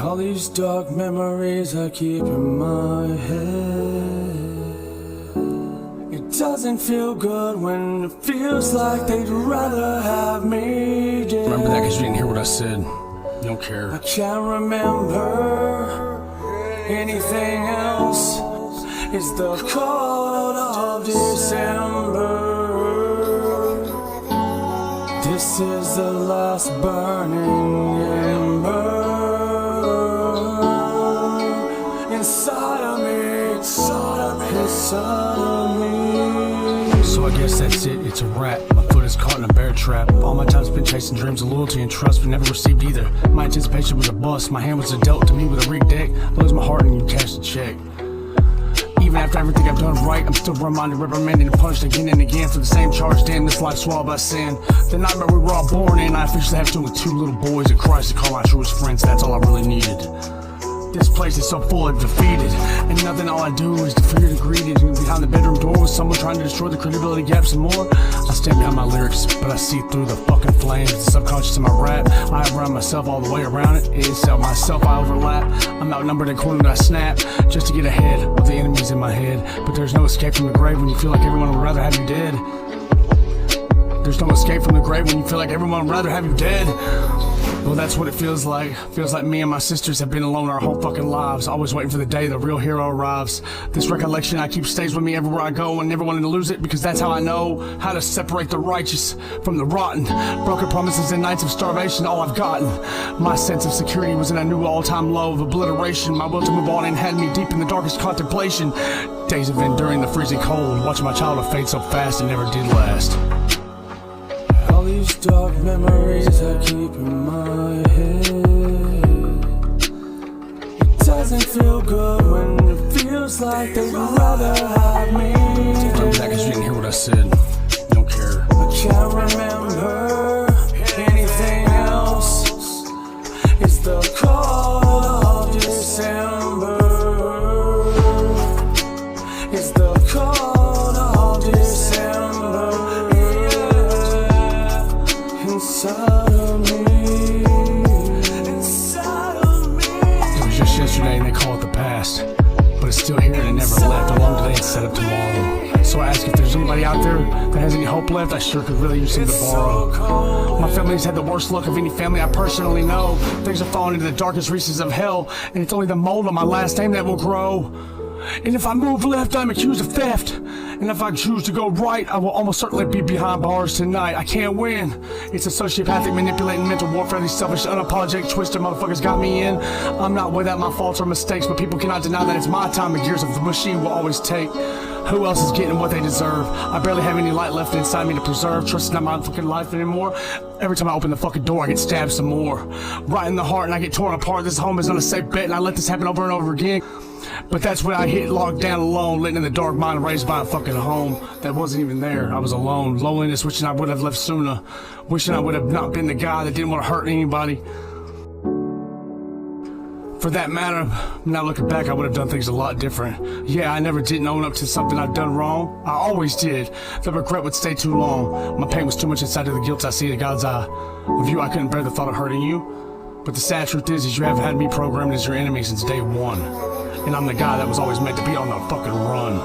All these dark memories I keep in my head. It doesn't feel good when it feels like they'd rather have me dead. Remember that because you didn't hear what I said. You don't care. I can't remember anything else. It's the cold of December. This is the last burning ember inside of me, inside of me. So I guess that's it, it's a wrap. My foot is caught in a bear trap. All my time spent chasing dreams of loyalty and trust, but never received either. My anticipation was a bust, my hand was dealt to me with a rigged deck. Lose my heart and you cash the check. Even after everything I've done right, I'm still reminded, reprimanded, and punished again and again for the same charge. Damn, this life swallowed by sin. The nightmare we were all born in, I officially have to with two little boys at Christ to call my truest friends. That's all I really needed. This place is so full of defeated, and nothing all I do is to fear to greet it. Behind the bedroom door was someone trying to destroy the credibility gap some more. I stand behind my lyrics, but I see through the fucking flames. The subconscious in my rap, I outrun myself all the way around it. It is myself I overlap. I'm outnumbered and cornered, I snap just to get ahead of the enemies in my head. But there's no escape from the grave when you feel like everyone would rather have you dead. There's no escape from the grave when you feel like everyone would rather have you dead. Well, that's what it feels like. Feels like me and my sisters have been alone our whole fucking lives, always waiting for the day the real hero arrives. This recollection I keep stays with me everywhere I go, and never wanting to lose it, because that's how I know how to separate the righteous from the rotten. Broken promises and nights of starvation, all I've gotten. My sense of security was in a new all-time low of obliteration. My will to move on and had me deep in the darkest contemplation. Days of enduring the freezing cold, watching my childhood fade so fast it never did last. All these dark memories I keep in my head. It doesn't feel good when it feels like they'd rather have me Remember that because you didn't hear what I said. You don't care. I can't remember anything else. It's the cold of December. It's the cold of December. Inside of me, inside of me. It was just yesterday and they call it the past, but it's still here and it never left. A long day and set up tomorrow. So I ask if there's anybody out there that has any hope left. I sure could really use some to borrow. My family's had the worst luck of any family I personally know. Things are falling into the darkest reaches of hell, and it's only the mold on my last name that will grow. And if I move left, I'm accused of theft. And if I choose to go right, I will almost certainly be behind bars tonight. I can't win. It's a sociopathic, manipulating mental warfare. These selfish, unapologetic, twisted motherfuckers got me in. I'm not without my faults or mistakes, but people cannot deny that it's my time. The gears of the machine will always take. Who else is getting what they deserve? I barely have any light left inside me to preserve. Trust is not my fucking life anymore. Every time I open the fucking door, I get stabbed some more. Right in the heart, and I get torn apart. This home is not a safe bet, and I let this happen over and over again. But that's when I hit locked down alone, lit in the dark mind, raised by a fucking home that wasn't even there. I was alone, loneliness, wishing I would have left sooner, wishing I would have not been the guy that didn't want to hurt anybody. For that matter, now looking back, I would have done things a lot different. Yeah, I never didn't own up to something I'd done wrong. I always did. The regret would stay too long. My pain was too much inside of the guilt I see in God's eye. With you, I couldn't bear the thought of hurting you. But the sad truth is you have had me programmed as your enemy since day one. And I'm the guy that was always meant to be on the fucking run.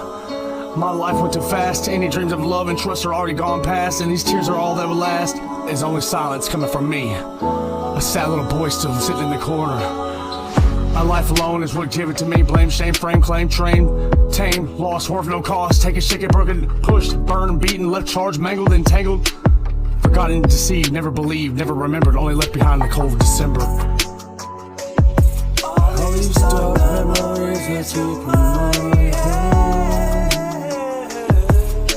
My life went too fast. Any dreams of love and trust are already gone past, and these tears are all that will last. There's only silence coming from me, a sad little boy still sitting in the corner. My life alone is what give it to me. Blame, shame, frame, claim, train, tame, lost, worth no cost. Taken, shaken, broken, pushed, burned, beaten, left charged, mangled, entangled. Forgotten, deceived, never believed, never remembered, only left behind in the cold of December. All these dark memories I keep in my head.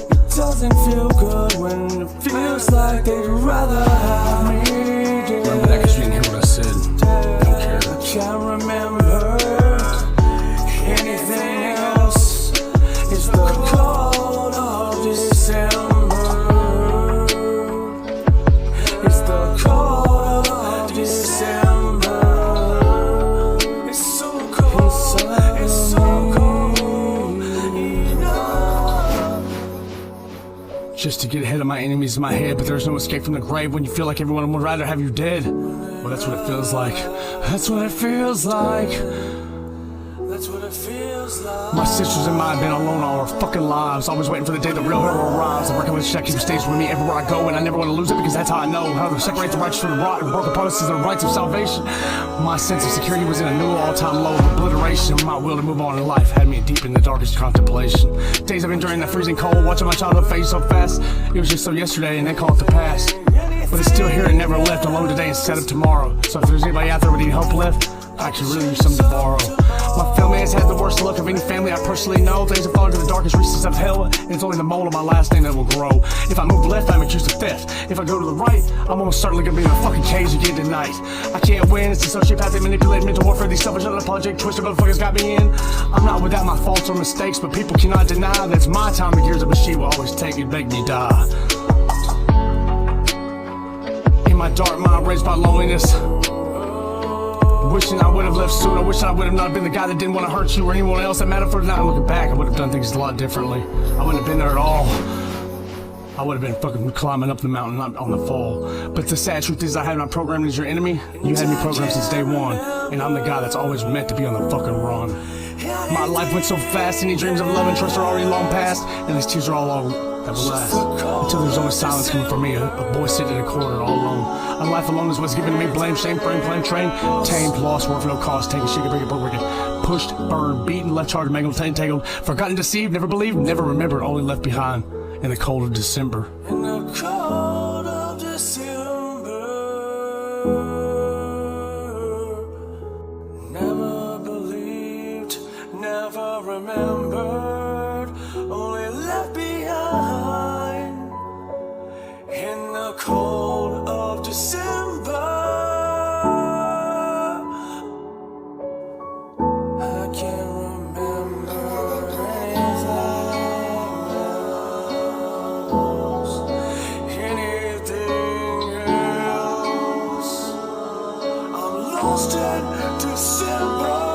It doesn't feel good when it feels like they'd rather have me dead. Remember that because you didn't hear what I said. Don't care. I can't remember anything else. It's the cold of December. It's the cold of December. It's so cold. It's so cold. just to get ahead of my enemies in my head. But there's no escape from the grave when you feel like everyone would rather have you dead. Well, that's what it feels like. That's what it feels like. That's what it feels like. My sisters and I have been alone all our fucking lives, always waiting for the day the real hero arrives. I'm working with shit, keep stays with me everywhere I go, and I never want to lose it because that's how I know how to separate the righteous from the rotten. Broken promises and the rights of salvation. My sense of security was in a new all-time low of obliteration. My will to move on in life had me deep in the darkest contemplation. Days I've enduring the freezing cold, watching my childhood fade so fast. It was just so yesterday, and they call it the past. But it's still here and never left, alone today instead of tomorrow. So if there's anybody out there with any hope left, I could really use something to borrow. My family has had the worst luck of any family I personally know. Things have fallen to the darkest reaches of hell, and it's only the mold of my last name that will grow. If I move left, I'm accused of theft. If I go to the right, I'm almost certainly gonna be in the fucking cage again tonight. I can't win, it's a sociopathic, manipulated mental warfare. These selfish, unapologetic, twisted motherfuckers got me in. I'm not without my faults or mistakes, but people cannot deny that it's my time. The gears of a machine will always take me, make me die. In my dark mind, raised by loneliness, wishing I would have left sooner, wishing I would have not been the guy that didn't want to hurt you or anyone else that mattered for not looking back. I would have done things a lot differently. I wouldn't have been there at all. I would have been fucking climbing up the mountain, not on the fall. But the sad truth is I had my programmed as your enemy. You had me programmed since day one, and I'm the guy that's always meant to be on the fucking run. My life went so fast, any dreams of love and trust are already long past, and these tears are all that will last. Until there's only silence coming from me, a boy sitting in a corner all alone. A life alone is what's given me blame, shame, frame, flame, train. Tamed, lost, worth no cost, taking shit, break it, broke it. Pushed, burned, beaten, left charged, mangled, tangled. Forgotten, deceived, never believed, never remembered, only left behind in the cold of December. In the cold of December, never believed, never remembered, only left behind in the cold of December. I can't remember anything else. I'm lost in December.